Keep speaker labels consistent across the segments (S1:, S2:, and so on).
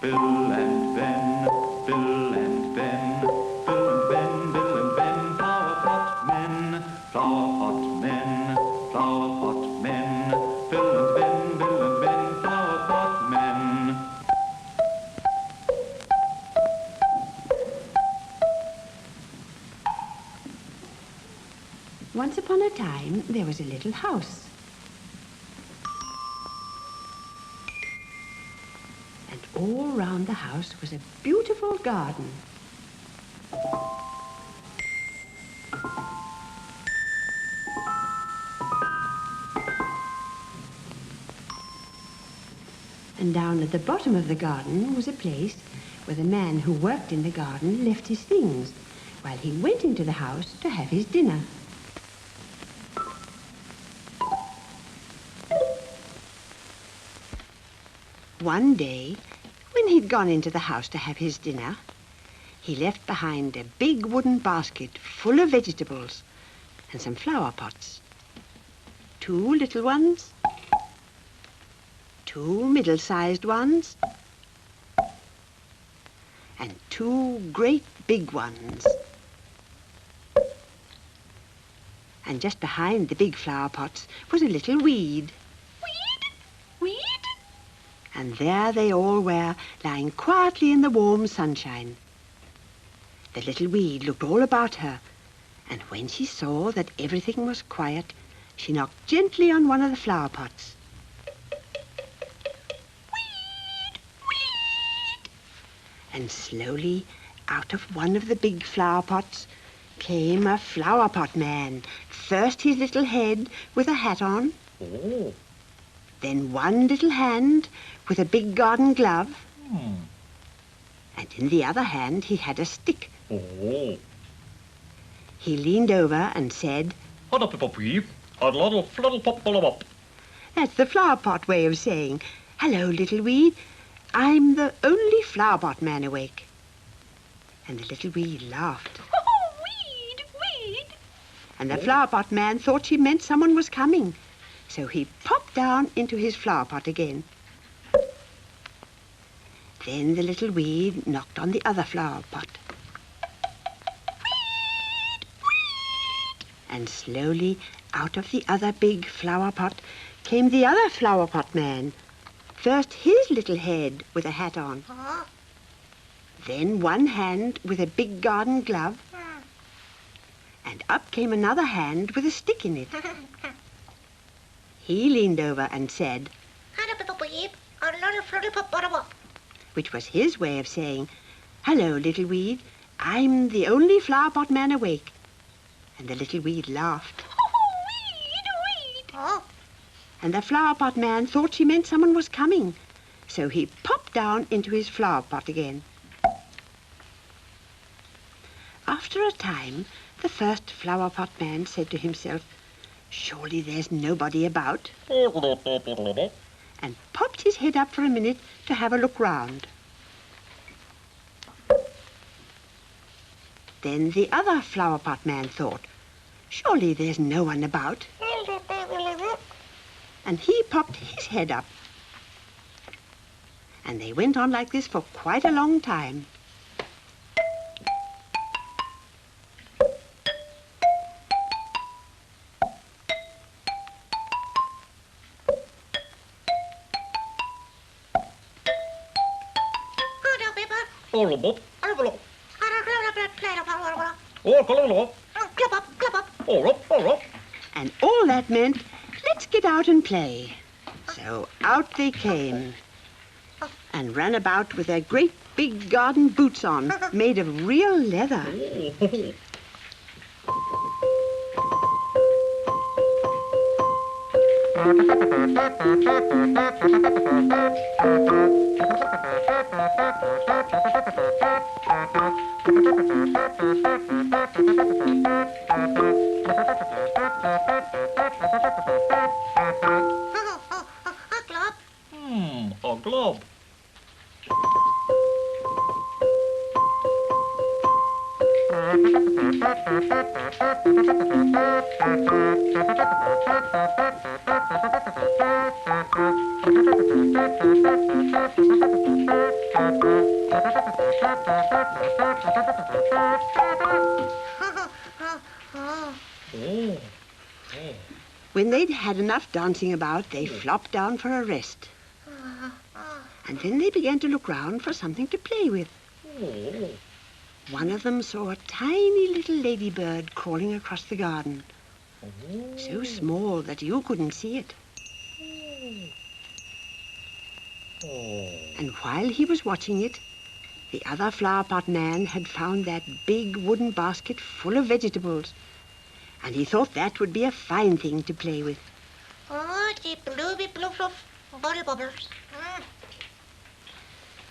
S1: Bill and Ben, Bill and Ben, Bill and Ben, Bill and Ben, flower pot men, flower pot men, flower pot men, Bill and Ben, Bill and Ben, flower pot men.
S2: Once upon a time, there was a little house. And all round the house was a beautiful garden. And down at the bottom of the garden was a place where the man who worked in the garden left his things while he went into the house to have his dinner. One day, when he'd gone into the house to have his dinner, he left behind a big wooden basket full of vegetables and some flower pots. 2 little ones, 2 middle-sized ones, and 2 great big ones. And just behind the big flower pots was a little weed. And there they all were, lying quietly in the warm sunshine. The little weed looked all about her, and when she saw that everything was quiet, she knocked gently on one of the flower pots. Weed, weed! And slowly, out of one of the big flower pots, came a flower pot man. First his little head with a hat on.
S1: Oh.
S2: Then one little hand with a big garden glove. And in the other hand he had a stick.
S1: Oh.
S2: He leaned over and said,
S1: That's
S2: that's the flower pot way of saying, "Hello, little weed, I'm the only flower pot man awake." And the little weed laughed.
S3: Oh, weed, weed!
S2: And the flower pot man thought she meant someone was coming. So he popped down into his flower pot again. Then the little weed knocked on the other flower pot.
S3: Weed, weed!
S2: And slowly out of the other big flower pot came the other flower pot man. First his little head with a hat on. Then one hand with a big garden glove. And up came another hand with a stick in it. He leaned over and said, which was his way of saying, "Hello, little weed, I'm the only flower pot man awake." And the little weed laughed.
S3: Oh, weed, weed!
S2: And the flower pot man thought she meant someone was coming. So he popped down into his flower pot again. After a time, the first flower pot man said to himself, "Surely there's nobody about," and popped his head up for a minute to have a look round. Then the other flower pot man thought, "Surely there's no one about," and he popped his head up. And they went on like this for quite a long time. And all that meant, let's get out and play. So out they came and ran about with their great big garden boots on, made of real leather.
S1: A globe.
S2: When they'd had enough dancing about, they flopped down for a rest. And then they began to look round for something to play with. One of them saw a tiny little ladybird crawling across the garden. So small that you couldn't see it. And while he was watching it, the other flower pot man had found that big wooden basket full of vegetables. And he thought that would be a fine thing to play with.
S3: Oh, the blooby blue fluff, bubble bubbles.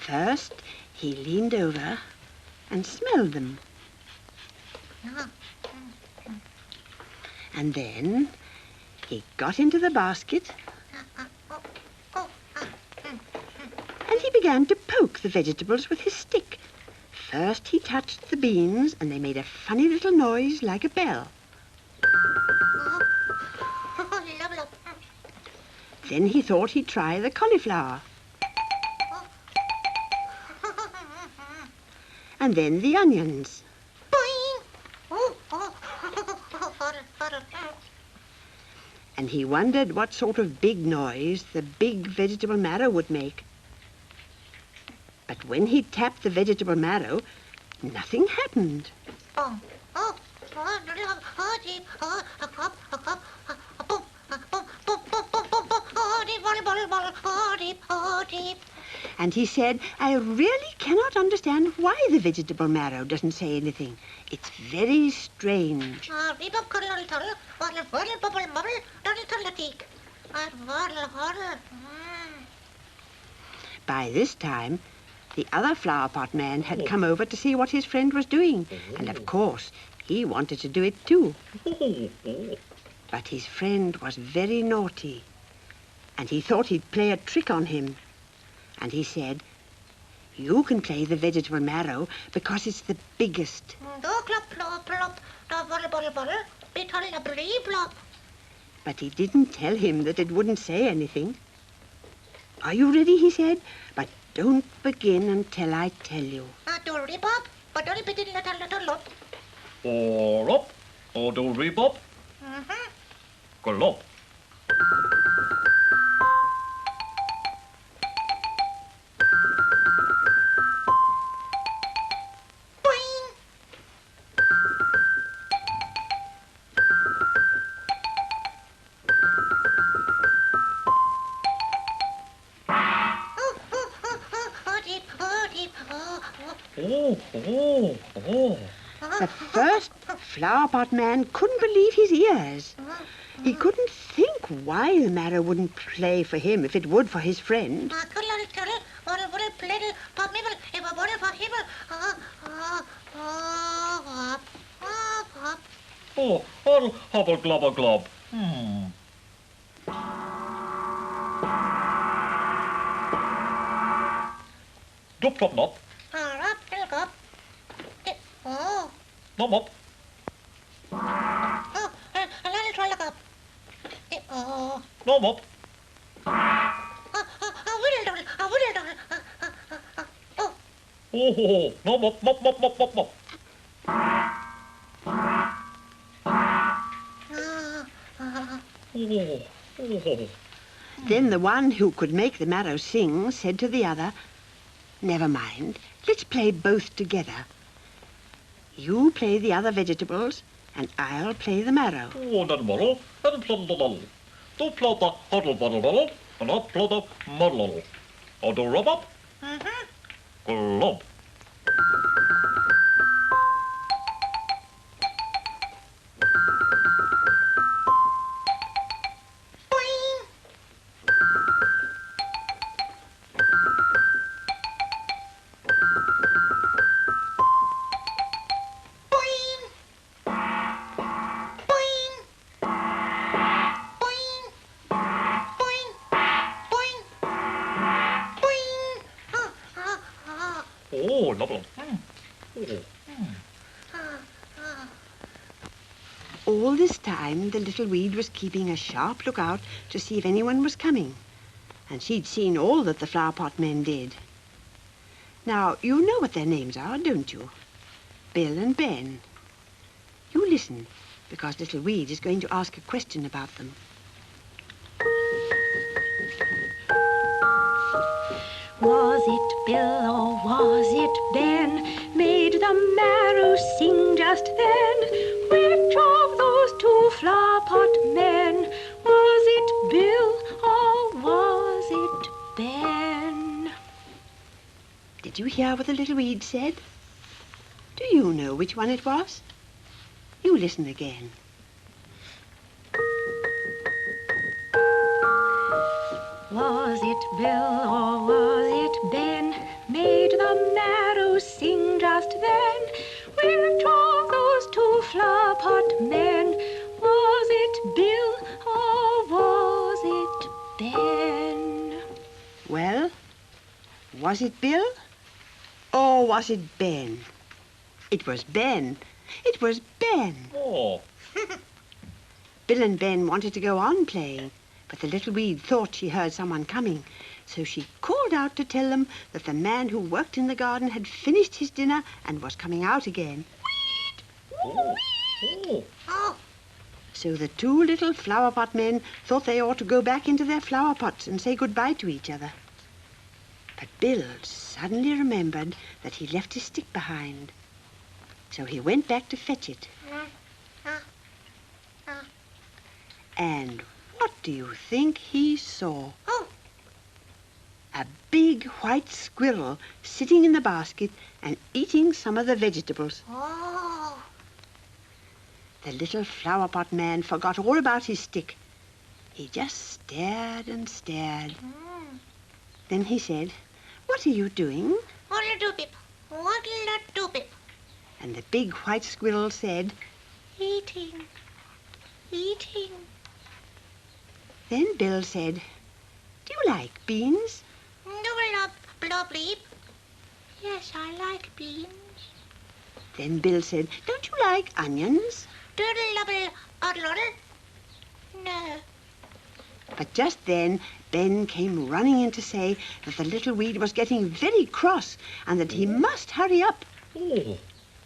S2: First, he leaned over and smelled them. And then he got into the basket and he began to poke the vegetables with his stick. First he touched the beans and they made a funny little noise like a bell. Then he thought he'd try the cauliflower. And then the onions. And he wondered what sort of big noise the big vegetable marrow would make. But when he tapped the vegetable marrow, nothing happened. And he said, I really cannot understand why the vegetable marrow doesn't say anything. It's very strange. By this time, the other flower pot man had come over to see what his friend was doing. And of course, he wanted to do it too. But his friend was very naughty. And he thought he'd play a trick on him. And he said, you can play the vegetable marrow because it's the biggest. But he didn't tell him that it wouldn't say anything. Are you ready, he said, but don't begin until I tell you.
S4: Or up, or do rebop, glop.
S2: The first flower pot man couldn't believe his ears. He couldn't think why the marrow wouldn't play for him if it would for his friend.
S4: Oh, I'll hobble globber glob. Dop flop nop. Nop mop. No mop. Oh, no mop mop mop mop mop mop.
S2: Then the one who could make the marrow sing said to the other, never mind, let's play both together. You play the other vegetables, and I'll play the marrow.
S4: Oh, that model, and plot. Do plot the huddle bottle, and I'll plot the muddle. Or do rub up? Glob. Oh, lovely.
S2: All this time, the little weed was keeping a sharp lookout to see if anyone was coming. And she'd seen all that the flower pot men did. Now, you know what their names are, don't you? Bill and Ben. You listen, because Little Weed is going to ask a question about them.
S5: Was it Bill or was it Ben made the marrow sing just then? Which of those two flower pot men? Was it Bill or was it Ben?
S2: Did you hear what the Little Weed said? Do you know which one it was? You listen again.
S5: Was it Bill or was it Ben made the marrow sing just then? Which of those two flower pot men? Was it Bill or was it Ben?
S2: Well, was it Bill or was it Ben? It was Ben. It was Ben.
S4: Oh,
S2: Bill and Ben wanted to go on playing, but the Little Weed thought she heard someone coming, so she called out to tell them that the man who worked in the garden had finished his dinner and was coming out again.
S4: oh, oh.
S3: Oh,
S2: So the two little flower pot men thought they ought to go back into their flower pots and say goodbye to each other. But Bill suddenly remembered that he left his stick behind. So he went back to fetch it. And what do you think he saw?
S3: oh,
S2: A big white squirrel sitting in the basket and eating some of the vegetables.
S3: oh.
S2: The little flower pot man forgot all about his stick. He just stared and stared. Then he said, "What are you doing?"
S3: What'll do, Pip? What'll do, Pip?
S2: And the big white squirrel said,
S3: Eating, eating.
S2: Then Bill said, "Do you like beans?"
S3: Double up, blob bleep. Yes, I like beans.
S2: Then Bill said, "Don't you like onions?"
S3: Doodle double oddle. No.
S2: But just then Ben came running in to say that the Little Weed was getting very cross and that he must hurry up.
S4: Oh,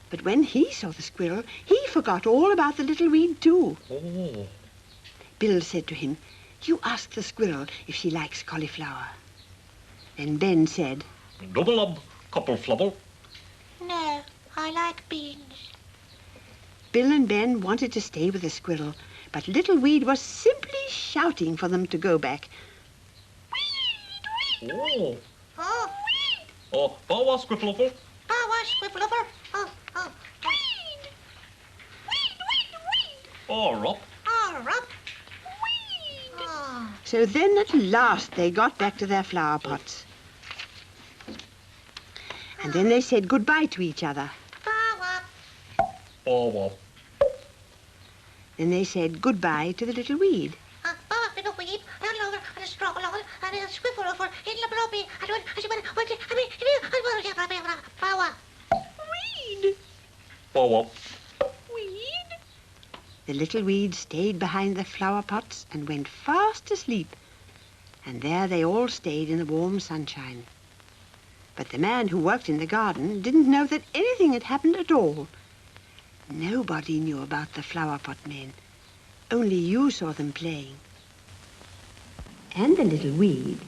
S2: But when he saw the squirrel, he forgot all about the Little Weed too.
S4: oh.
S2: Bill said to him, "You ask the squirrel if she likes cauliflower." Then Ben said,
S4: Double up, couple flubble.
S3: No, I like beans.
S2: Bill and Ben wanted to stay with the squirrel, but Little Weed was simply shouting for them to go back.
S4: Oh,
S3: Oh,
S4: oh, bow squiffle.
S3: power squiffle. Oh, oh.
S4: Oh, Rob.
S3: Oh, Rob. Oh.
S2: So then at last they got back to their flower pots. And then they said goodbye to each other.
S3: Power.
S4: Oh,
S2: Then they said goodbye to the Little Weed.
S3: Power, bit of weep, and a lover, and a straw along, and a squiffle over, in the blobby, and power.
S5: Weed!
S4: bow up.
S5: Weed!
S2: The Little Weed stayed behind the flower pots and went fast asleep. And there they all stayed in the warm sunshine. But the man who worked in the garden didn't know that anything had happened at all. Nobody knew about the flower pot men. Only you saw them playing. And the Little Weed.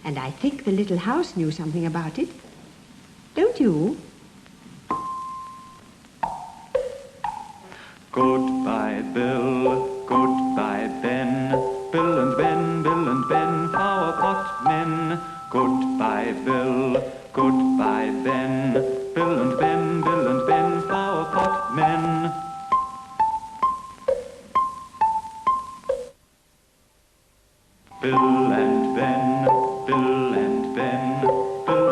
S2: And I think the little house knew something about it. Don't you?
S1: Goodbye, Bill. Goodbye, Ben. Bill and Ben, flower pot men. Goodbye, Bill. Goodbye, Ben. Bill and Ben, flower pot men. Bill and Ben, Bill and Ben, Bill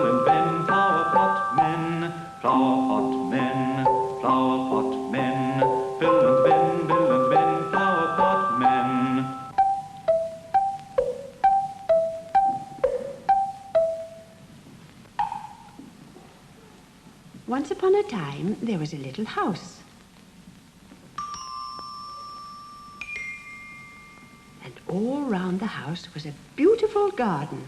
S1: and Ben, flower pot men, flower pot men, flower pot men, Bill and Ben, flower pot men.
S2: Once upon a time, there was a little house. And all round the house was a beautiful garden.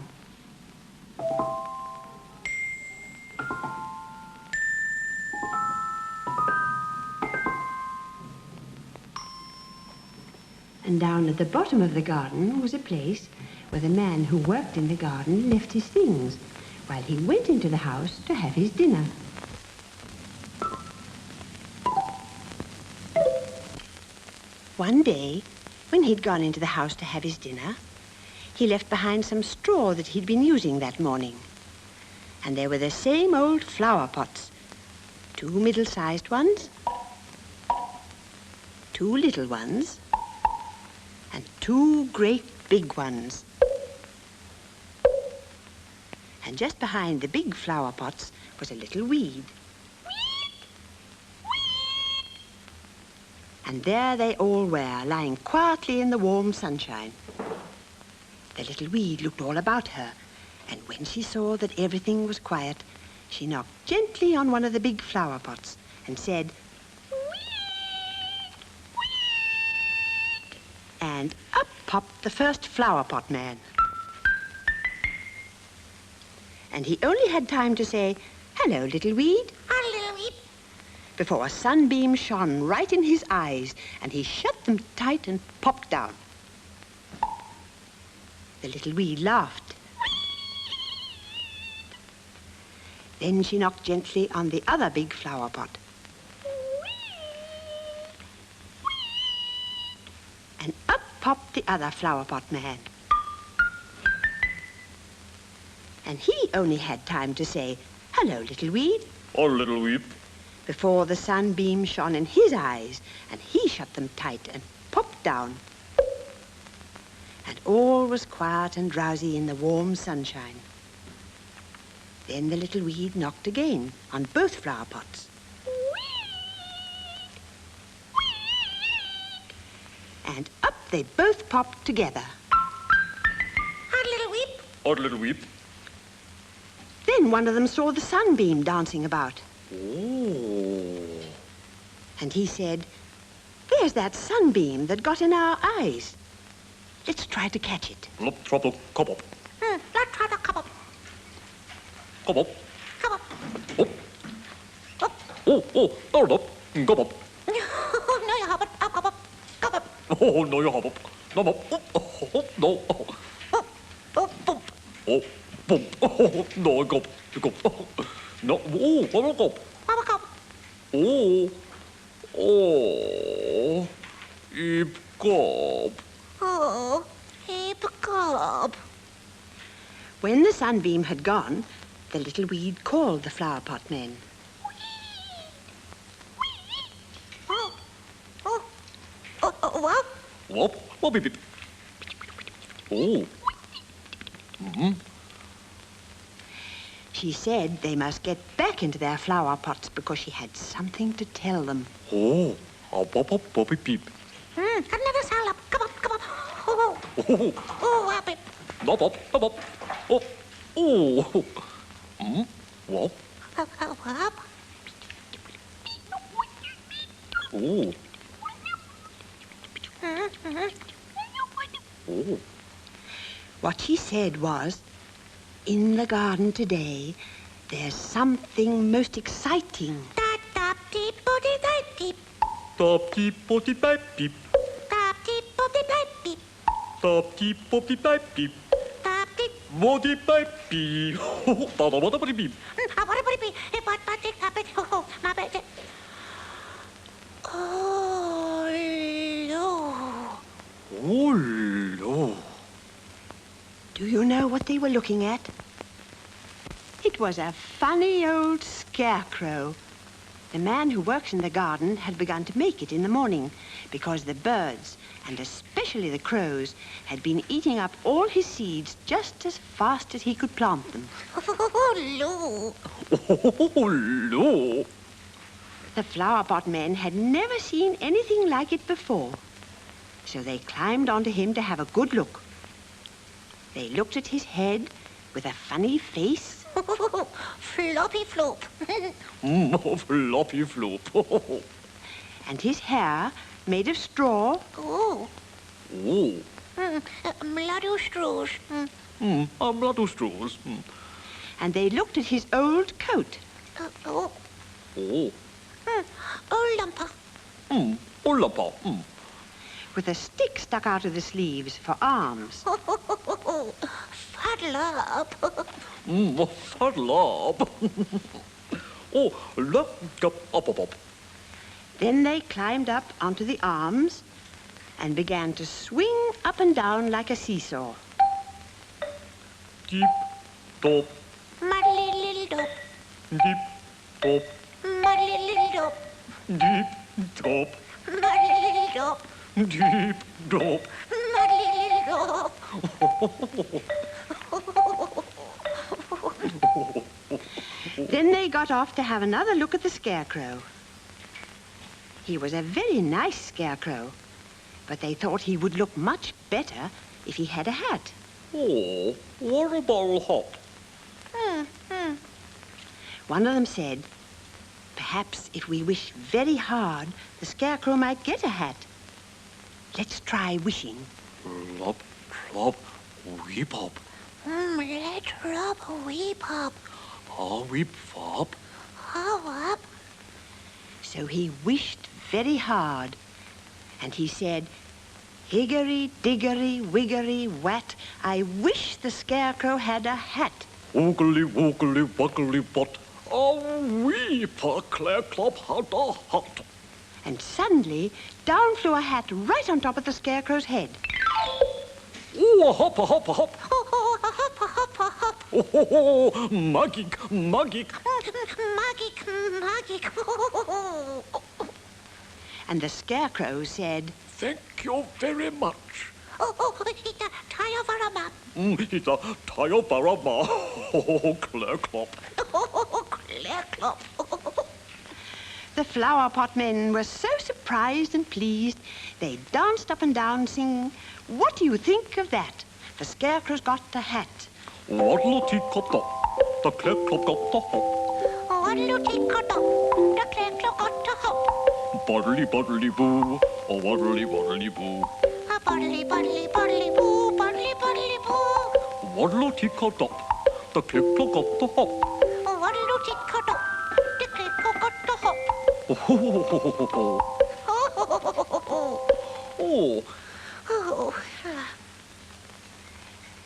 S2: And down at the bottom of the garden was a place where the man who worked in the garden left his things while he went into the house to have his dinner. One day, when he'd gone into the house to have his dinner, he left behind some straw that he'd been using that morning. And there were the same old flower pots, 2 middle-sized ones, 2 little ones, and 2 great big ones. And just behind the big flower pots was a little weed. And there they all were, lying quietly in the warm sunshine. The little weed looked all about her, and when she saw that everything was quiet, she knocked gently on one of the big flower pots and said, and up popped the first flower pot man. And he only had time to say, "Hello, little weed,"
S3: Hi, little weed.
S2: before a sunbeam shone right in his eyes, and he shut them tight and popped down. The little weed laughed. Then she knocked gently on the other big flower pot. And up popped the other flower pot man. And he only had time to say, "Hello, little weed,"
S4: Oh, little weed.
S2: before the sunbeam shone in his eyes, and he shut them tight and popped down. And all was quiet and drowsy in the warm sunshine. Then the little weed knocked again on both flower pots. And up they both popped together.
S3: Hi, little weed.
S4: Oh, little weed.
S2: Then one of them saw the sunbeam dancing about,
S4: Oh.
S2: and he said, "There's that sunbeam that got in our eyes. Let's try to catch it."
S4: Lop, trouble, come up.
S3: Let's try the cup up.
S4: Come up.
S3: Cup up.
S4: Oh. Oh, turn up. Come up.
S3: No, you haven't. Up, cup up. Cup up.
S4: Oh, no, you haven't. No, no. Oh, no.
S3: Oh, boom.
S4: Oh, boom. Oh, no, go. Go. No, oh, go.
S3: Have a cup.
S4: Oh, ip kop.
S3: Oh, heap cup.
S2: When the sunbeam had gone, the little weed called the flower pot men.
S3: Well,
S4: Wop, beep, beep. Oh.
S2: She said they must get back into their flower pots because she had something to tell them.
S4: Oh, pop, beep, beep.
S3: another salad. Come up. Oh, happy.
S4: No, pop. Oh. Wop.
S3: Up.
S4: Oh. Oh.
S2: What she said was, "In the garden today, there's something most exciting."
S3: Tap, deep, booty, tight, deep.
S4: Top, deep, potty, pipe, beep.
S3: Tap, deep, booty, tight, deep.
S4: Top, deep, potty, pipe, beep.
S3: Tap, deep.
S4: Body, pipe, beep. Bada, beep.
S3: What would it be? If I take tap it. Oh, my bad. Oh, no.
S4: Oh, no.
S2: Do you know what they were looking at? It was a funny old scarecrow. The man who works in the garden had begun to make it in the morning because the birds, and especially the crows, had been eating up all his seeds just as fast as he could plant them.
S3: Oh, no.
S4: Oh, no.
S2: The flower pot men had never seen anything like it before, so they climbed onto him to have a good look. They looked at his head with a funny face,
S3: Floppy flop.
S4: Floppy flop.
S2: and his hair made of straw,
S3: Oh.
S4: Oh.
S3: Bloody straws.
S4: I'm not too straws.
S2: and they looked at his old coat,
S3: Oh.
S4: Oh.
S3: Oh, lumper.
S4: Oh, lapa.
S2: with a stick stuck out of the sleeves for arms.
S3: Fuddle up.
S4: Fuddle up. Oh, look up.
S2: Then they climbed up onto the arms and began to swing up and down like a seesaw.
S4: Deep, top,
S3: Muddly little dop.
S4: deep, top,
S3: Muddly little dop.
S4: deep, top,
S3: Muddly little dop.
S4: deep, top.
S3: Muddly little dop.
S2: Then they got off to have another look at the Scarecrow. He was a very nice Scarecrow, but they thought he would look much better if he had a hat.
S4: Oh, what about a hop?
S2: One of them said, perhaps if we wish very hard, the Scarecrow might get a hat. Let's try wishing.
S4: Flop, flop, weep up.
S3: Let's rub a wee pop.
S4: Weep flop.
S3: How up?
S2: So he wished very hard, and he said, higgery, diggery, wiggery, wat, I wish the Scarecrow had a hat.
S4: Woogly, woogly, wuggly, what? Weep a clear clop, hot a hot.
S2: And suddenly, down flew a hat right on top of the Scarecrow's head.
S4: Oh, a hop, a hop, a hop.
S3: Oh, a hop, a hop, a hop.
S4: Oh, magic, magic.
S3: Magic, magic.
S2: And the Scarecrow said,
S4: Thank you very much.
S3: It's a tire for a map.
S4: It's a tire barama. Oh, clear clop.
S3: Clear clop.
S2: the flower pot men were so surprised and pleased, they danced up and down singing, what do you think of that? The Scarecrow's got a hat.
S4: Waddle-tee-cut-up, the clear clop got the hop.
S3: Waddle-tee-cut-up, the clear clop got the hop.
S4: Buddly-buddly-boo, oh waddly-buddly-boo.
S3: A buddly, buddly, buddly, boo, buddly, buddly, boo.
S4: Waddle-tee-cut-up, the clear clop got the hop.
S3: Waddle-tee-cut-up, the clear clop got the hop.
S4: Oh,
S3: Oh.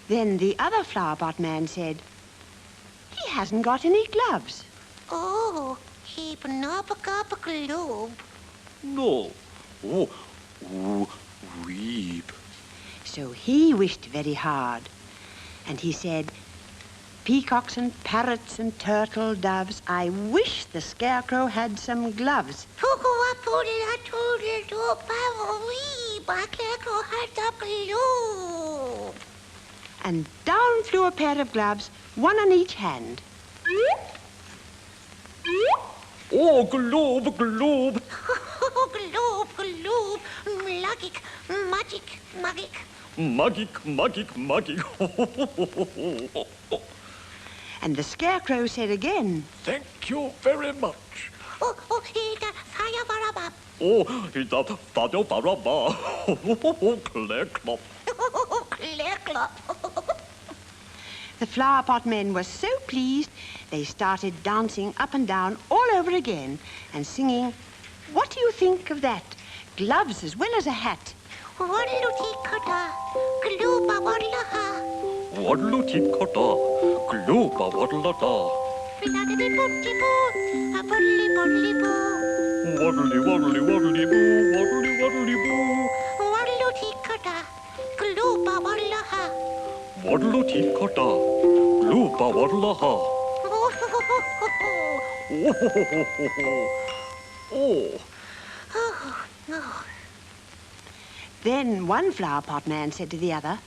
S2: Then the other flower pot man said, he hasn't got any gloves.
S3: Oh, keep up a globe.
S4: no. Oh, weep.
S2: So he wished very hard, and he said, peacocks and parrots and turtle doves, I wish the Scarecrow had some gloves. And down flew a pair of gloves, one on each hand.
S4: Oh, globe, globe.
S3: Globe, globe, magic, magic, magic.
S4: Magic, magic, magic.
S2: And the Scarecrow said again,
S4: Thank you very much.
S3: Oh, it's a fire for a map.
S4: Oh, it's a fado baraba. Clear clop.
S3: Clear clop.
S2: the flower pot men were so pleased, they started dancing up and down all over again and singing, what do you think of that? Gloves as well as a hat.
S3: Waddle-tee-cut-a, glooba waddle-ha.
S4: Waddle-tee-cut-a, glooba waddle-a-da.
S3: Fiddle-dee-boo-dee-boo, a buddly-buddly-boo.
S4: Waddly-waddly-waddly-boo, waddly-waddly-boo.
S3: Waddle-tee-cut-a, glooba waddle-ha.
S4: Waddle-tee-cut-a, glooba waddle-a-ha. Oh.
S2: Then one flower pot man said to the other,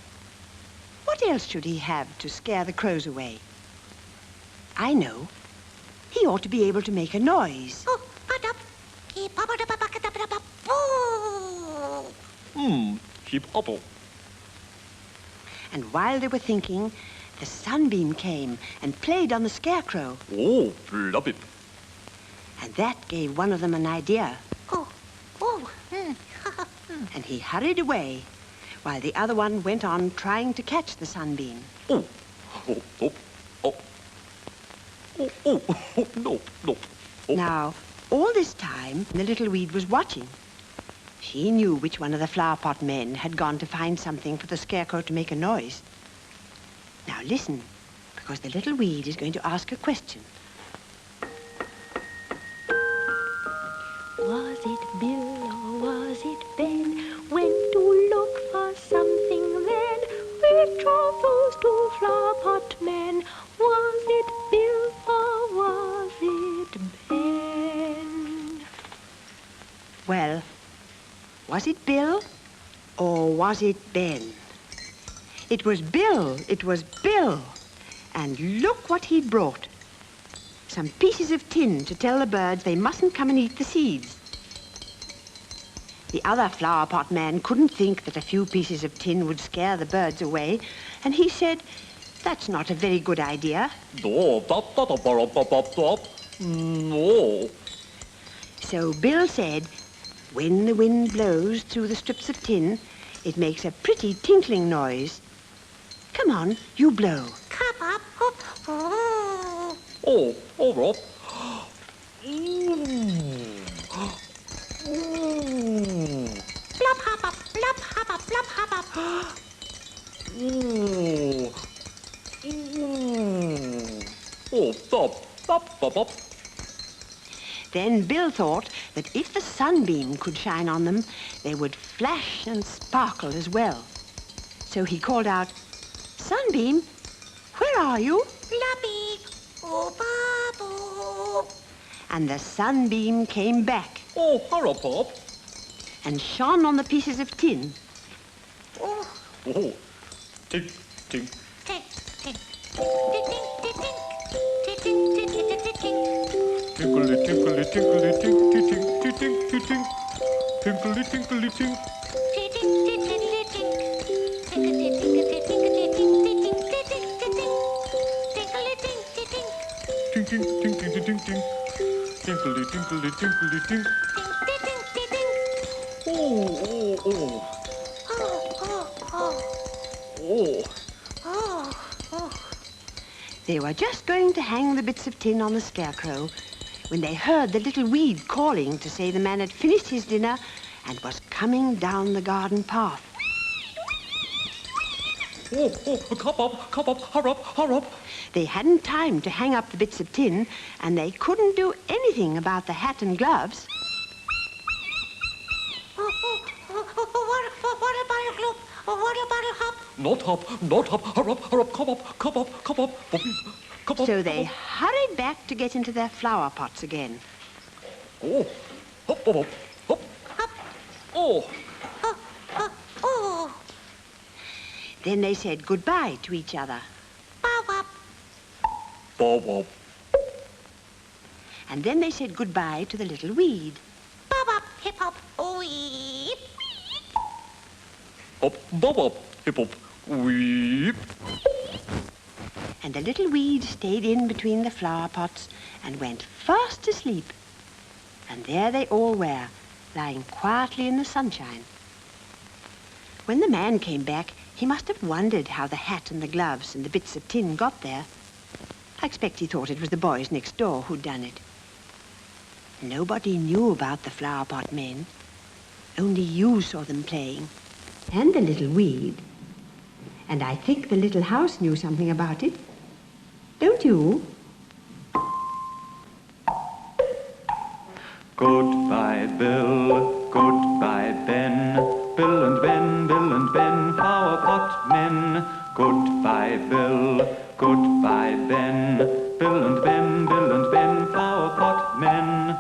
S2: what else should he have to scare the crows away? I know. He ought to be able to make a noise.
S3: Oh, ba-dub. Boo.
S4: Keep up.
S2: And while they were thinking, the sunbeam came and played on the Scarecrow,
S4: Oh, flub it.
S2: and that gave one of them an idea,
S3: Oh.
S2: and he hurried away, while the other one went on trying to catch the sunbeam.
S4: Oh, no. Oh.
S2: Now, all this time, the little weed was watching. She knew which one of the flower pot men had gone to find something for the Scarecrow to make a noise. Now listen, because the little weed is going to ask a question.
S5: Was it Bill or was it Ben? Went to look for something then. Which of those two flower pot men? Was it Bill or was it Ben?
S2: Well, was it Bill or was it Ben? It was Bill, it was Bill. And look what he'd brought. Some pieces of tin to tell the birds they mustn't come and eat the seeds. The other flower pot man couldn't think that a few pieces of tin would scare the birds away, and he said, "That's not a very good idea."
S4: No.
S2: So Bill said, "When the wind blows through the strips of tin, it makes a pretty tinkling noise. Come on, you blow."
S3: Come up, up, oh.
S4: Oh, Rob.
S3: Blub, hop up, blub, hop up, blub, hop up.
S4: Stop.
S2: Then Bill thought that if the sunbeam could shine on them, they would flash and sparkle as well. So he called out, "Sunbeam, where are you?"
S3: Blubby, oh, bubble.
S2: And the sunbeam came back
S4: Oh, hurry up, Bob.
S2: and shone on the pieces of tin.
S3: Oh,
S4: Oh, tink.
S3: tink, tink. Tink, tink, tink, tink. Tink, tink, tink, tink, tink, tink.
S4: Tinkly, tinkly, tinkly, tink, tink, tink, tink, tink, tink. Tinkly, tinkly, tink.
S3: Tink, tink, tink, tink, tink. Tinkly, tinkly, tinkly, tink, tink, tink, tink, tink, tink. Tinkly, tink, tink, tink.
S4: Tink, tink, tink, tink, tink, tink. Tinkly, tinkly, tinkly, tink.
S3: Tink, tink, tink, tink, tink.
S4: Oh.
S3: Oh, oh, oh.
S4: Oh.
S3: Oh, oh.
S2: They were just going to hang the bits of tin on the Scarecrow when they heard the little weed calling to say the man had finished his dinner and was coming down the garden path.
S4: Oh, come up, hurry up.
S2: They hadn't time to hang up the bits of tin, and they couldn't do anything about the hat and gloves.
S3: What about a globe? What about a hop?
S4: Not hop, hurry up, come up. Come up.
S2: So they hurried back to get into their flower pots again.
S4: Oh, hop. Oh,
S3: Oh,
S2: Then they said goodbye to each other.
S3: bow up.
S4: Bob.
S2: And then they said goodbye to the little weed.
S3: Bob up, hip hop, weep.
S4: Hop, bob, hip hop, weep.
S2: And the little weed stayed in between the flower pots and went fast asleep. And there they all were, lying quietly in the sunshine. When the man came back, he must have wondered how the hat and the gloves and the bits of tin got there. I expect he thought it was the boys next door who'd done it. Nobody knew about the flower pot men. Only you saw them playing. And the little weed. And I think the little house knew something about it. Don't you?
S1: Goodbye, Bill. Goodbye, Ben. Bill and Ben, flower pot men. Goodbye, Bill. Goodbye, Ben. Bill and Ben, flower pot men.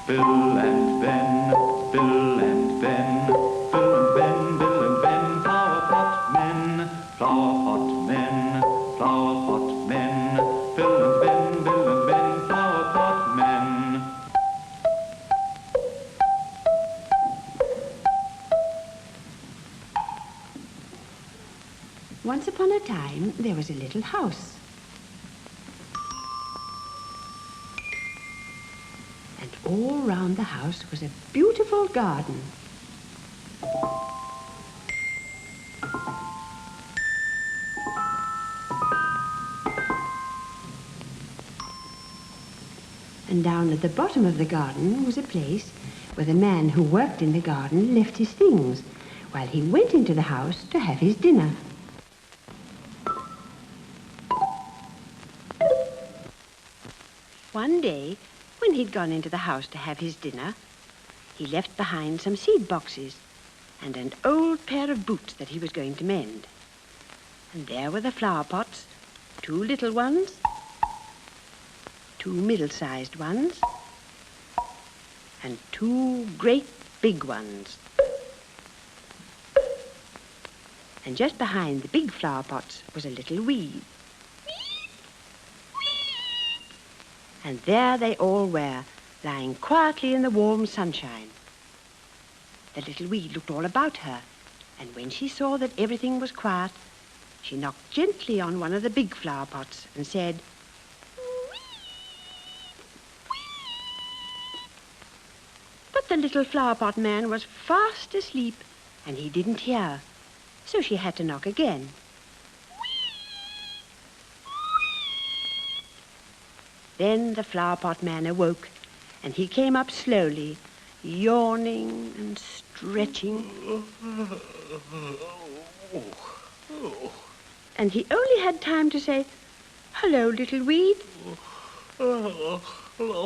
S1: Bill and Ben, Bill and Ben, Bill and Ben, flower pot men, flower pot men, flower pot men, Bill and Ben, flower pot men.
S2: Once upon a time, there was a little house. And all round the house was a beautiful garden. And down at the bottom of the garden was a place where the man who worked in the garden left his things while he went into the house to have his dinner. One day, when he'd gone into the house to have his dinner, he left behind some seed boxes and an old pair of boots that he was going to mend. And there were the flower pots, 2 little ones, 2 middle-sized ones, and 2 great big ones. And just behind the big flower pots was a little weed. And there they all were, lying quietly in the warm sunshine. The little weed looked all about her, and when she saw that everything was quiet, she knocked gently on one of the big flower pots and said, but the little flower pot man was fast asleep, and he didn't hear, so she had to knock again. Then the flower pot man awoke, and he came up slowly, yawning and stretching. And he only had time to say, hello, little weed.
S4: Hello,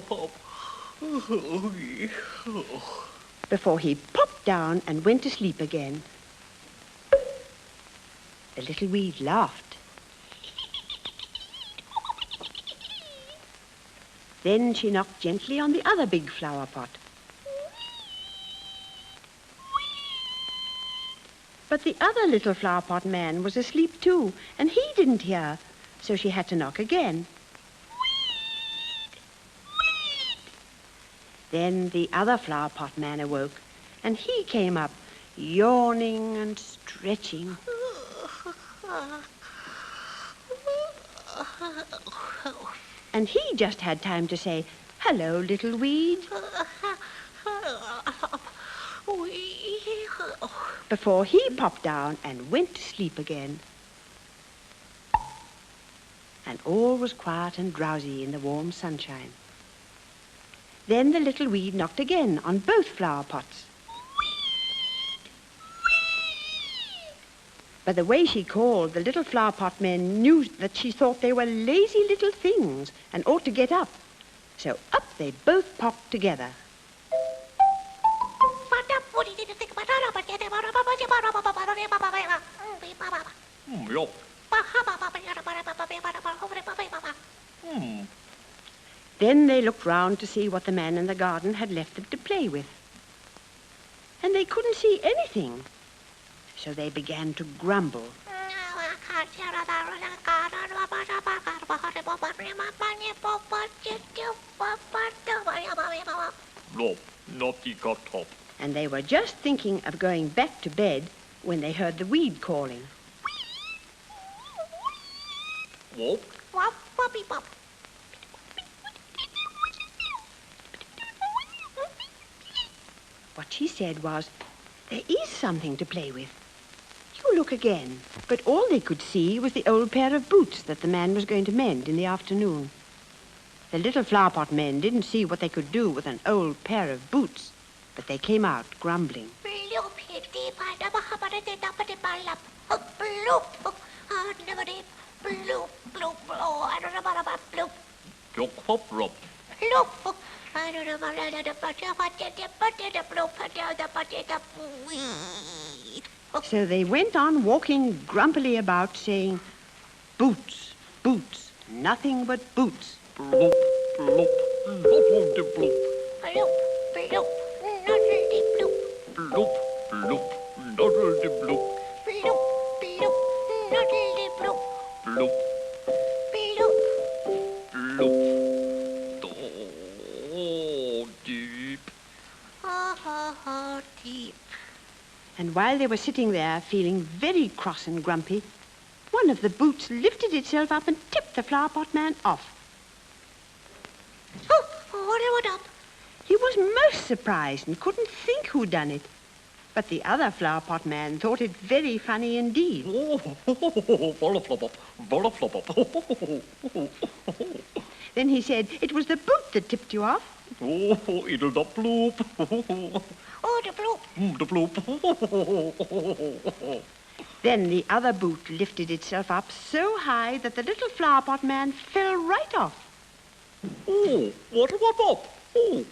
S4: Pop.
S2: Before he popped down and went to sleep again. The little weed laughed. Then she knocked gently on the other big flower pot. But the other little flower pot man was asleep too, and he didn't hear, so she had to knock again. Then the other flower pot man awoke, and he came up, yawning and stretching. And he just had time to say, hello, little weed, before he popped down and went to sleep again. And all was quiet and drowsy in the warm sunshine. Then the little weed knocked again on both flower pots. By the way she called, the little flower pot men knew that she thought they were lazy little things and ought to get up. So up they both popped together.
S4: Yup.
S2: Then they looked round to see what the man in the garden had left them to play with. And they couldn't see anything. So they began to grumble.
S4: No, not the got top.
S2: And they were just thinking of going back to bed when they heard the weed calling.
S4: Whoop.
S2: What she said was, there is something to play with. You look again. But all they could see was the old pair of boots that the man was going to mend in the afternoon. The little flower pot men didn't see what they could do with an old pair of boots, but they came out grumbling.
S4: Yuck, pop, rub.
S2: So they went on walking grumpily about, saying, boots, boots, nothing but boots.
S4: Bloop, bloop, bloop, de bloop. Bloop, bloop, noddle de bloop. Bloop, bloop. Oh, deep.
S3: Deep.
S2: And while they were sitting there feeling very cross and grumpy, one of the boots lifted itself up and tipped the flower pot man off.
S3: What up?
S2: He was most surprised and couldn't think who'd done it. But the other flower pot man thought it very funny indeed.
S4: Oh, flop, flop, flop, flop.
S2: Then he said, "It was the boot that tipped you off."
S4: Oh, it'll the bloop.
S3: Oh, the bloop.
S4: The bloop.
S2: Then the other boot lifted itself up so high that the little flower pot man fell right off.
S4: Oh, what? Oh.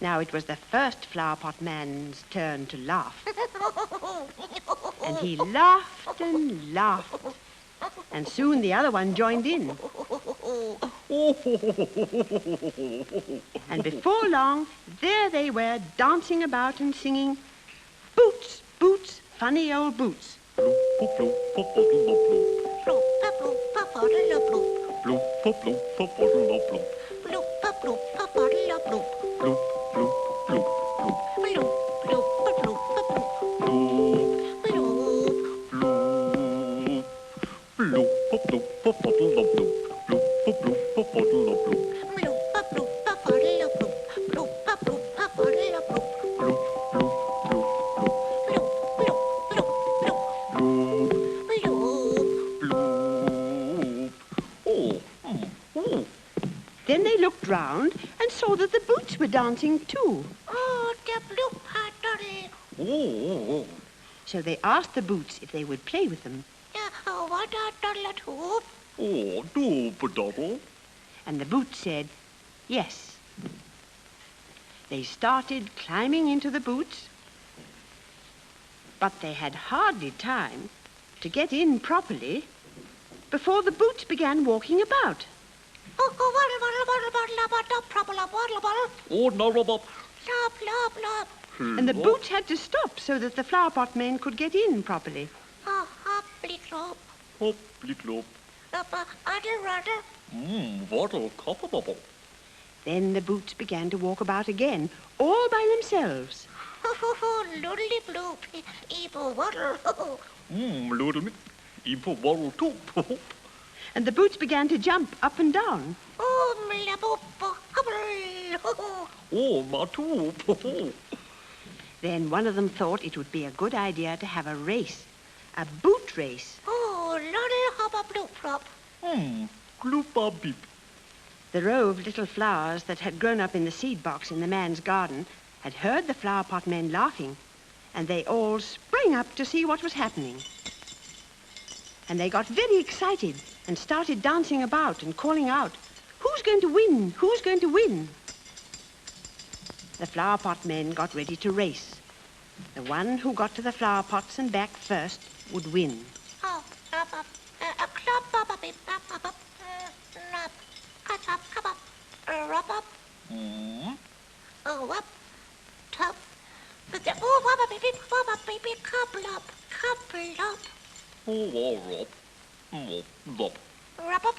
S2: Now it was the first flower pot man's turn to laugh. And he laughed and laughed. And soon the other one joined in. And before long, there they were dancing about and singing, "Boots, boots, funny old boots."
S3: Bloop, bloop, bloop, bottle of bloop. Bloop, bloop, bottle of bloop. Bloop, bloop, bloop, bloop, bloop,
S2: Then they looked round and saw that the boots were dancing too.
S3: Oh, the bloop, bottle.
S2: So they asked the boots if they would play with them.
S3: What a toddler hoop.
S4: Oh, doop, double.
S2: And the boots said, yes. They started climbing into the boots, but they had hardly time to get in properly before the boots began walking about.
S3: Oh, bottle, bottle.
S4: Oh, no, Robert.
S3: Lop.
S2: And the boots had to stop so that the flower pot men could get in properly.
S3: Oh, hopply clop.
S4: Hopply clop.
S3: Rudder.
S4: Waddle, copper bubble.
S2: Then the boots began to walk about again, all by themselves.
S3: Oh, loodly bloop. Evil waddle.
S4: Little me. Impo waddle too.
S2: And the boots began to jump up and down.
S3: Oh, mlaboop. Hubble.
S4: Oh, my too.
S2: Then one of them thought it would be a good idea to have a race, a boot race.
S3: Oh, loddle hopper bloop flop.
S4: Gloopa beep.
S2: The row of little flowers that had grown up in the seed box in the man's garden had heard the flower pot men laughing, and they all sprang up to see what was happening. And they got very excited and started dancing about and calling out, "Who's going to win? Who's going to win?" The flower pot men got ready to race. The one who got to the flower pots and back first would win.
S3: Oh, up. A clop up, beep up. Nap. Cup up. Rub up. Oh, up. Top. Oh, baby, couple up.
S4: Oh, Rob. Oh, Rob.
S3: Rub up.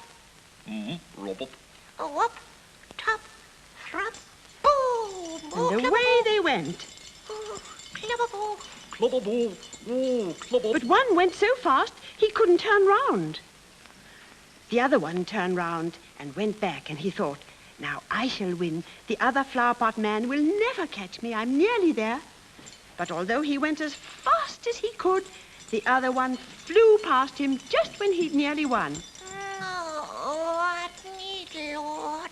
S4: Robert.
S3: Oh, up. Top. Throp. Boom.
S2: And away they went.
S3: Clobber.
S4: Clobber. Oh, clobber.
S2: But one went so fast he couldn't turn round. The other one turned round and went back, and he thought, now I shall win. The other flower pot man will never catch me. I'm nearly there. But although he went as fast as he could, the other one flew past him just when he'd nearly won.
S3: Oh, what need, Lord?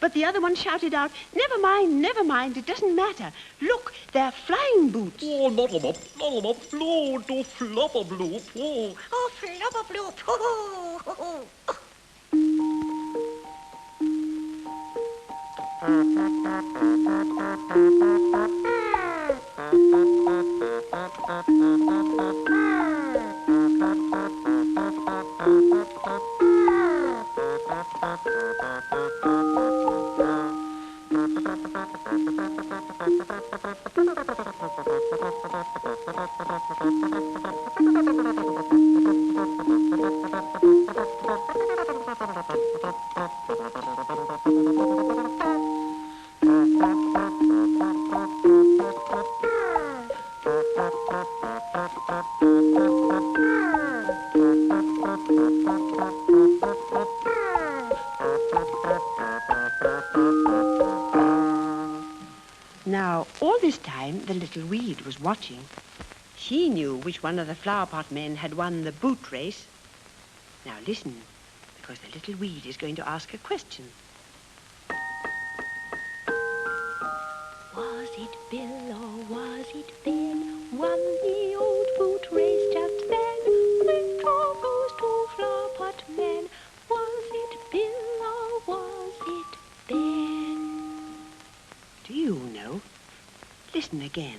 S2: But the other one shouted out, never mind, it doesn't matter. Look, they're flying boots.
S4: Oh, not them up. Blow to flopper bloop. Oh.
S3: Oh, flubber bloop. Oh.
S2: Now, all this time, the little weed was watching. She knew which one of the flower pot men had won the boot race. Now listen, because the little weed is going to ask a question. listen again.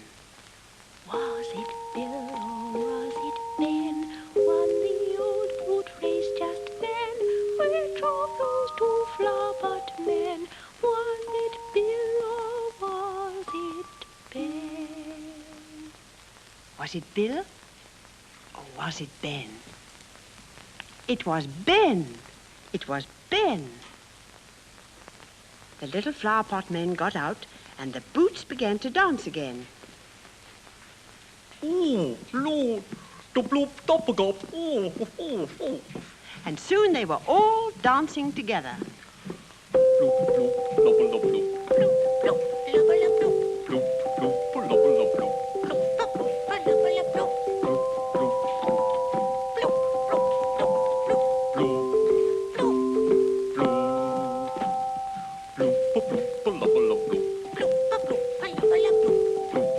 S5: Was it Bill or was it Ben? Won the old boat race just then. Which of those two flower-pot men? Was it Bill or was it Ben?
S2: Was it Bill or was it Ben? It was Ben. It was Ben. The little flower pot men got out and the boots began to dance again.
S4: Oh, Lord, the bloop doppelgop. Oh, oh, oh.
S2: And soon they were all dancing together.
S4: Bloop, bloop, lobble, lobble, bloop.
S3: Bloop, bloop, lubba, lub, bloop.
S4: Bloop, bloop, lobble, lobble, bloop.
S3: Bloop, bloop, lubba, lub, bloop.
S4: Bloop, bloop,
S3: Bloop, bloop, bloop, bloop.
S4: bloop,
S3: Bloop,
S4: bloop, bloop, bloop, lobble, lobble, bloop.
S3: bloop, bloop, lubba, lub, bloop.
S4: Bloop, bloop, lobble, lobble, bloop.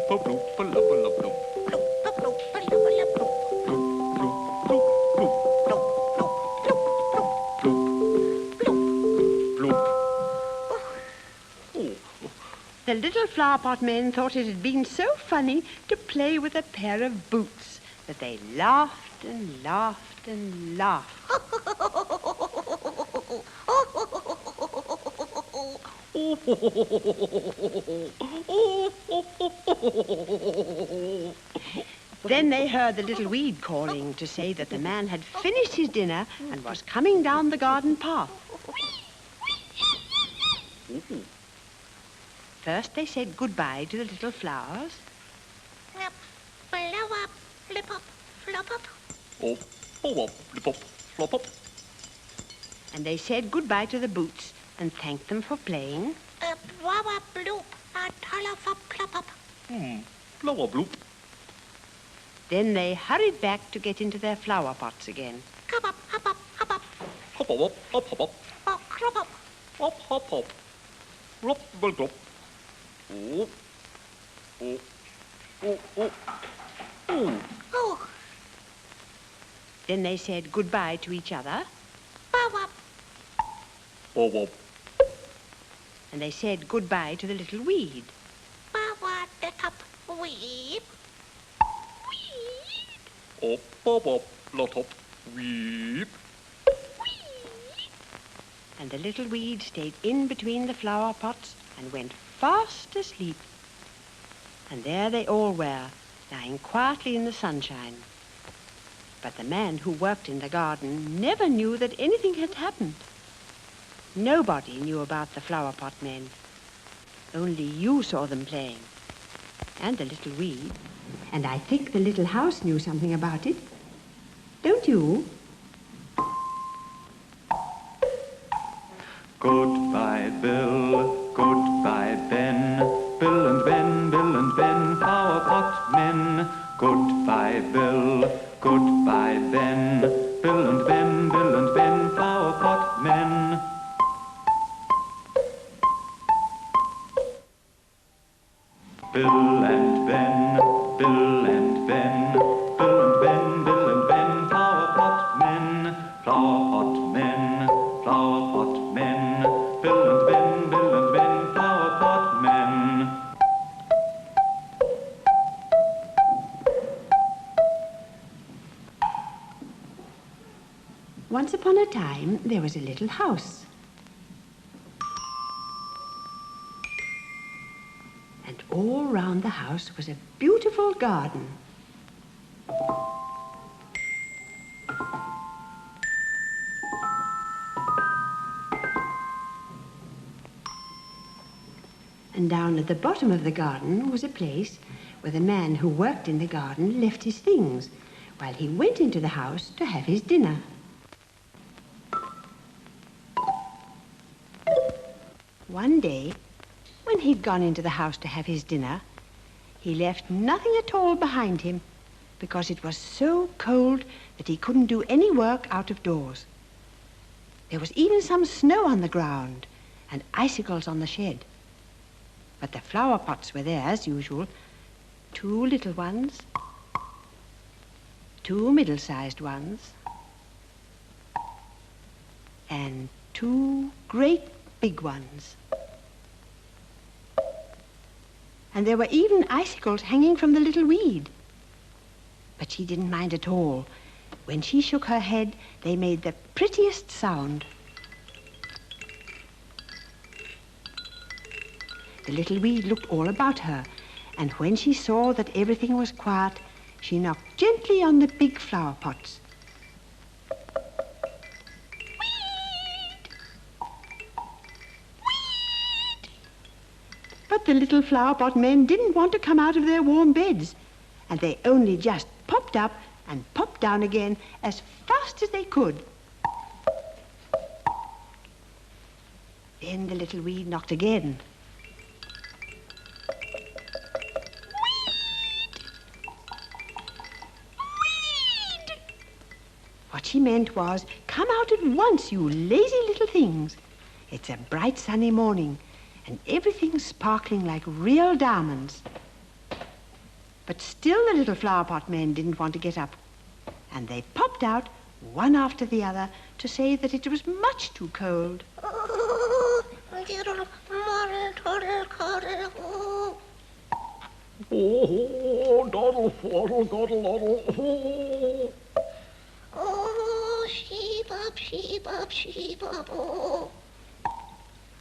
S3: Bloop, bloop, lubba, lub, bloop.
S4: Bloop, bloop, bloop, bloop.
S3: Bloop, bloop, bloop, bloop.
S4: Bloop,
S3: Bloop.
S4: bloop.
S2: The little flower pot men thought it had been so funny to play with a pair of boots that they laughed and laughed and laughed. Then they heard the little weed calling to say that the man had finished his dinner and was coming down the garden path. First they said goodbye to the little flowers.
S3: Flap, flower, flip up, flop up.
S4: Oh, oh, up, flip up, flop up.
S2: And they said goodbye to the boots and thanked them for playing.
S3: Flower, bloop, a dollar for plop up.
S4: Flower bloop.
S2: Then they hurried back to get into their flower pots again.
S3: Cup up, hop up, hop up.
S4: Hop, hop, hop, hop, hop.
S3: Oh, crop up.
S4: Hop, hop, hop. Rop, glop. Oh, oh, oh, oh, oh.
S3: Oh,
S2: Then they said goodbye to each other.
S3: bow up.
S4: Oh, oh.
S2: And they said goodbye to the little weed.
S3: Bow up, the cup. Weep. Weep.
S4: Oh, bob, up, lot up. Weep.
S2: And the little weed stayed in between the flower pots and went fast asleep. And there they all were, lying quietly in the sunshine. But the man who worked in the garden never knew that anything had happened. Nobody knew about the flower pot men. Only you saw them playing. And the little weed. And I think the little house knew something about it. Don't you?
S1: Goodbye, Bill. Goodbye, Ben. Bill and Ben, Bill and Ben, flower pot men. Goodbye, Bill. Goodbye, Ben. Bill and Ben, Bill and Ben, flower pot men. Bill and Ben, Bill and Ben, Bill and Ben, Bill and Ben, flower pot men, flower pot men, flower pot men, Bill and Ben, Bill and Ben, flower pot men.
S2: Once upon a time, there was a little house. And all round the house was a beautiful garden. And down at the bottom of the garden was a place where the man who worked in the garden left his things while he went into the house to have his dinner. One day, when he'd gone into the house to have his dinner, he left nothing at all behind him because it was so cold that he couldn't do any work out of doors. There was even some snow on the ground and icicles on the shed. But the flower pots were there as usual, 2 little ones, 2 middle-sized ones, and 2 great big ones. and there were even icicles hanging from the little weed. But she didn't mind at all. When she shook her head, they made the prettiest sound. The little weed looked all about her, and when she saw that everything was quiet, she knocked gently on the big flower pots. But the little flower pot men didn't want to come out of their warm beds, and they only just popped up and popped down again as fast as they could. Then the little weed knocked again. What she meant was, come out at once, you lazy little things. It's a bright sunny morning, and everything's sparkling like real diamonds. But still the little flower pot men didn't want to get up, and they popped out, one after the other, to say that it was much too cold.
S3: Oh,
S4: doddle, waddle, doddle, doddle.
S3: oh, sheep up, sheep up, sheep up, oh.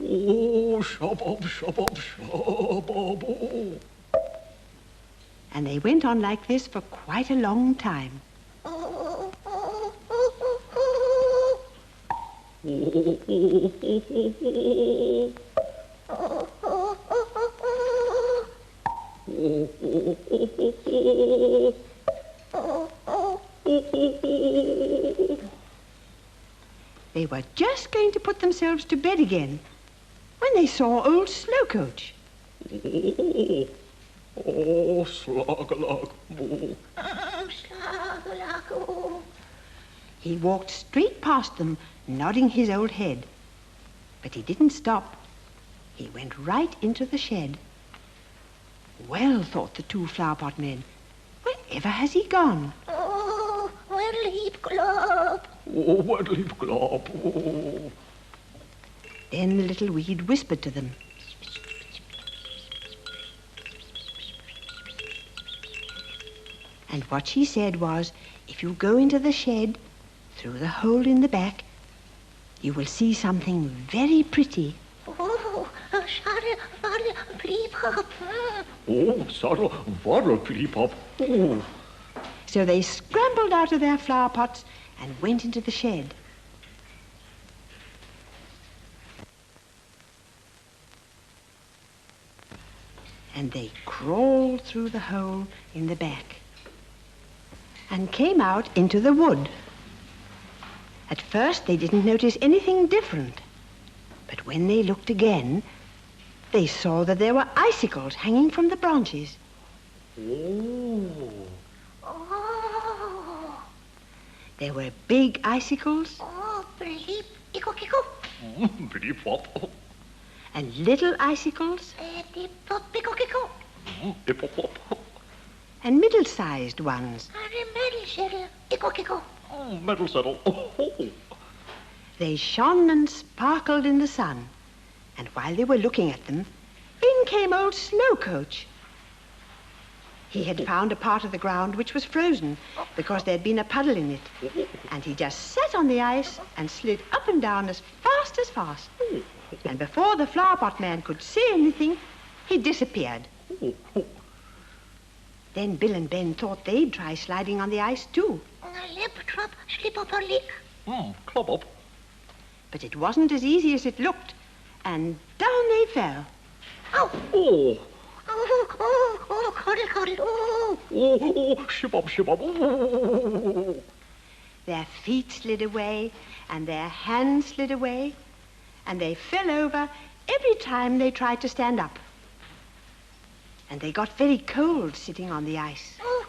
S4: Oh, shub-up, shub-up, shub-up, oh.
S2: And they went on like this for quite a long time.
S3: Oh, oh, oh, oh,
S2: They were just going to put themselves to bed again when they saw old Slowcoach.
S4: Oh, slug-a-lug, moo.
S3: oh.
S2: He walked straight past them, nodding his old head. But he didn't stop. He went right into the shed. Well, thought the two flower pot men, wherever has he gone?
S3: Oh, where'll he glop?
S4: Oh, where'll he glop? Oh.
S2: Then the little weed whispered to them. And what she said was, if you go into the shed, through the hole in the back, you will see something very pretty.
S3: Oh, sorry, please, Pop.
S4: Oh, sorry, waddle, pleep-up. Oh.
S2: So they scrambled out of their flower pots and went into the shed. And they crawled through the hole in the back and came out into the wood. At first, they didn't notice anything different. But when they looked again, they saw that there were icicles hanging from the branches.
S4: Oh.
S3: Oh,
S2: There were big icicles
S3: oh, bleep, iko,
S4: Bleep-up.
S2: and little icicles
S3: dip, pop, iko,
S4: Hip-hop.
S2: and middle-sized ones.
S3: metal settle, iko.
S4: Oh, metal settle. Oh.
S2: They shone and sparkled in the sun, and while they were looking at them, in came old Slowcoach. He had found a part of the ground which was frozen because there'd been a puddle in it, and he just sat on the ice and slid up and down as fast as fast. And before the flower pot man could say anything, he disappeared. Then Bill and Ben thought they'd try sliding on the ice too,
S3: Lip, drop, slip up or lick.
S4: Club up.
S2: but it wasn't as easy as it looked, and down they fell.
S3: Oh,
S4: Oh.
S3: cuddle, oh.
S4: Oh, shib-up, shib-up. Oh.
S2: Their feet slid away, and their hands slid away, and they fell over every time they tried to stand up. And they got very cold sitting on the ice.
S3: Oh,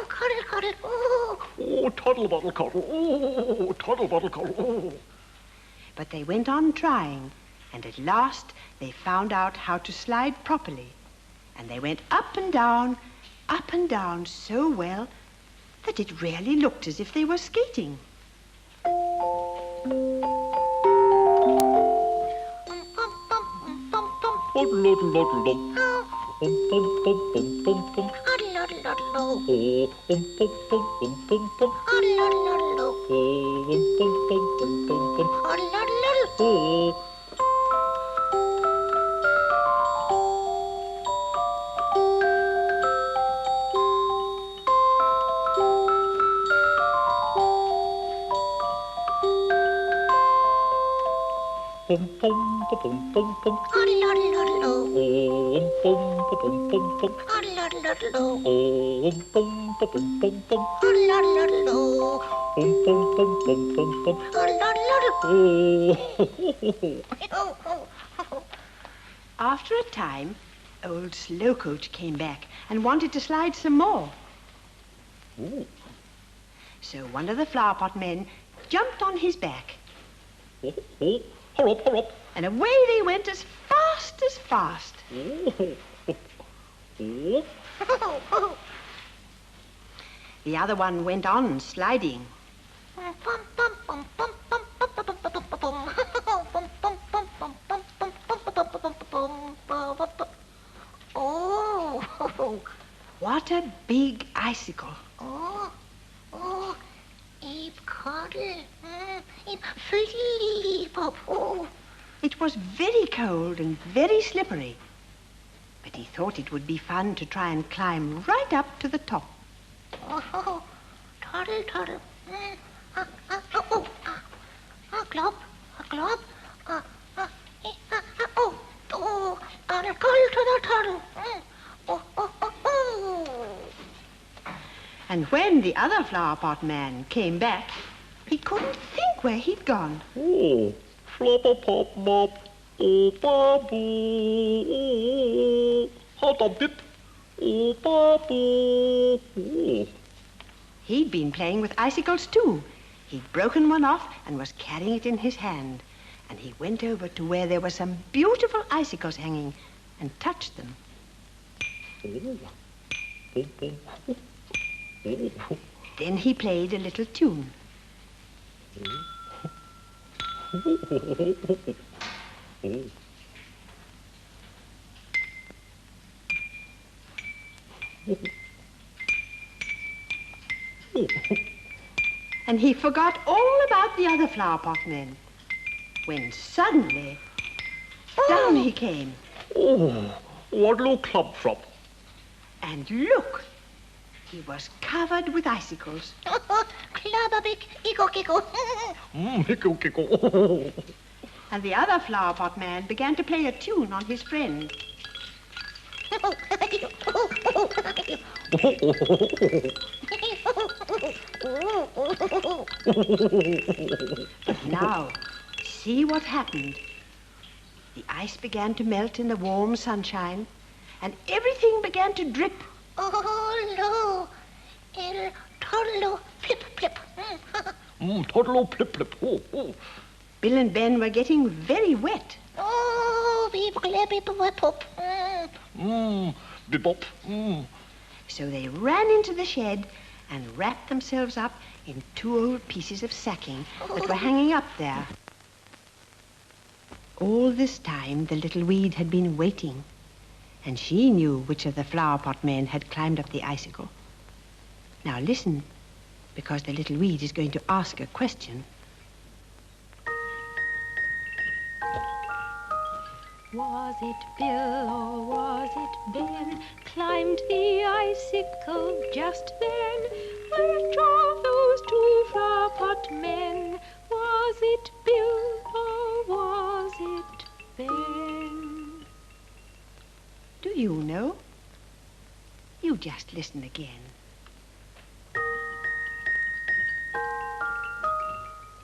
S3: cuddle, oh.
S4: Oh, toddle-buddle cuddle. Oh, toddle-buddle cuddle. Oh.
S2: But they went on trying, and at last they found out how to slide properly. And they went up and down so well that it really looked as if they were skating.
S4: Toddle-doddle-doddle-dum.
S2: After a time, old Slowcoach came back and wanted to slide some more.
S4: Ooh.
S2: So one of the flower pot men jumped on his back,
S4: Hurry up, hurry up.
S2: and away they went as fast as fast. The other one went on sliding.
S6: Oh,
S2: What a big icicle.
S6: Ib cuddle, Ib flip, oh.
S2: It was very cold and very slippery, but he thought it would be fun to try and climb right up to the top.
S6: Oh, toddle, toddle. Glop, glop. Toddle, call to the toddle.
S2: And when the other flower pot man came back, he couldn't think where he'd gone.
S4: Oh, flopper pop mop, oh babu, oh, hot a bip, oh babu. Oh.
S2: He'd been playing with icicles too. He'd broken one off and was carrying it in his hand. And he went over to where there were some beautiful icicles hanging and touched them. Then he played a little tune. And he forgot all about the other flower pot men, when suddenly down he came.
S4: Oh, what little club flop.
S2: And look, he was covered with icicles.
S6: Klabberbick, iko, kiko.
S4: Hickle, kickle. Oh.
S2: And the other flower pot man began to play a tune on his friend. But now, see what happened. The ice began to melt in the warm sunshine, and everything began to drip.
S6: Oh, lo, el toddle, flip, flip.
S4: Toddle, plip, plip. Oh, oh.
S2: Bill and Ben were getting very wet.
S6: Oh, we blip, pop.
S4: Bebop.
S2: So they ran into the shed and wrapped themselves up in 2 old pieces of sacking that were hanging up there. All this time, the little weed had been waiting, and she knew which of the flower pot men had climbed up the icicle. Now listen, because the little weed is going to ask a question.
S5: Was it Bill or was it Ben climbed the icicle just then? Which of those 2 flower pot men? Was it Bill or was it Ben?
S2: Do you know? You just listen again.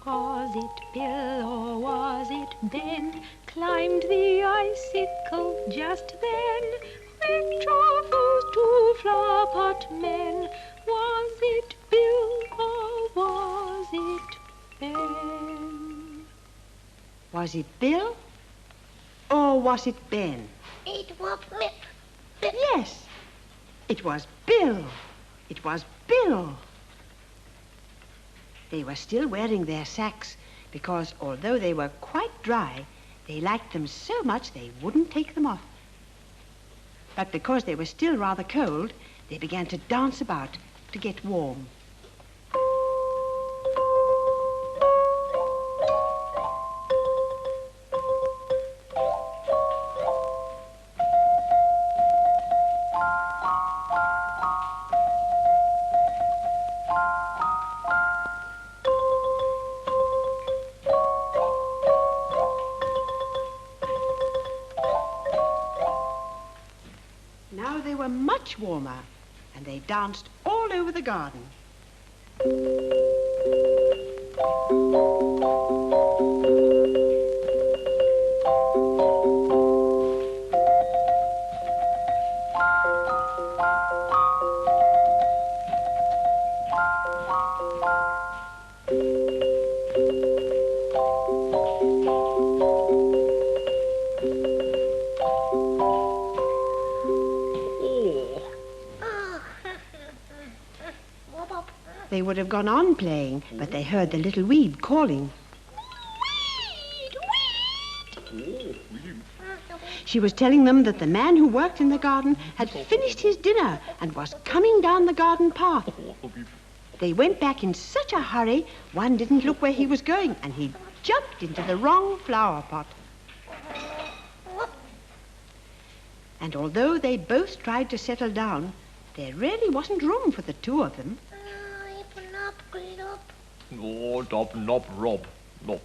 S5: Was it Bill or was it Ben climbed the icicle just then? Which of those 2 flower pot men? Was it Bill or was it Ben?
S2: Was it Bill or was it Ben?
S6: It was flip.
S2: Yes, it was Bill. It was Bill. They were still wearing their sacks because although they were quite dry, they liked them so much they wouldn't take them off. But because they were still rather cold, they began to dance about to get warm. Now they were much warmer, and they danced all over the garden. They would have gone on playing, but they heard the little weed calling. She was telling them that the man who worked in the garden had finished his dinner and was coming down the garden path. They went back in such a hurry, one didn't look where he was going, and he jumped into the wrong flower pot. And although they both tried to settle down, there really wasn't room for the two of them.
S4: Oh, Dob, Nob, Rob, Nob.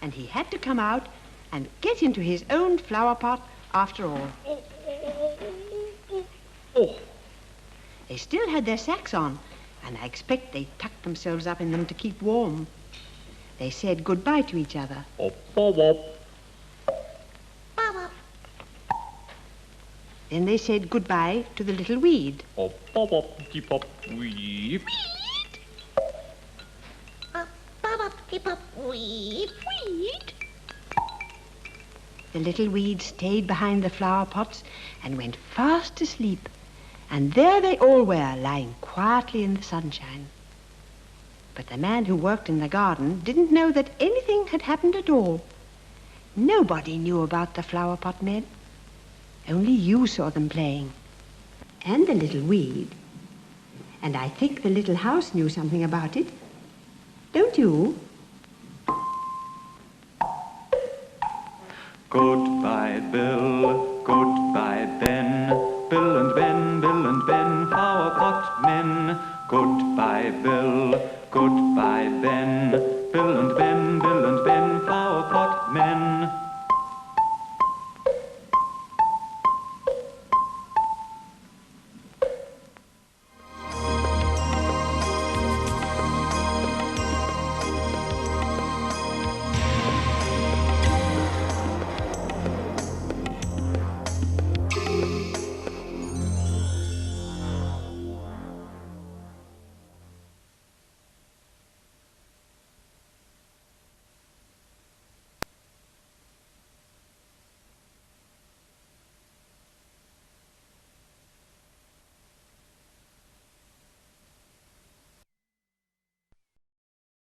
S2: And he had to come out and get into his own flower pot after all.
S4: Oh.
S2: They still had their sacks on, and I expect they tucked themselves up in them to keep warm. They said goodbye to each other.
S4: Oh, Bob, Bob.
S2: Then they said goodbye to the little weed.
S4: Oh, Bob, Bob, keep up, weep.
S6: Weed.
S2: The little weed stayed behind the flower pots and went fast asleep. And there they all were, lying quietly in the sunshine. But the man who worked in the garden didn't know that anything had happened at all. Nobody knew about the flower pot men. Only you saw them playing. And the little weed. And I think the little house knew something about it. Don't you?
S1: Goodbye, Bill, goodbye, Ben. Bill and Ben, Bill and Ben, flower pot men. Goodbye, Bill, goodbye, Ben. Bill and Ben.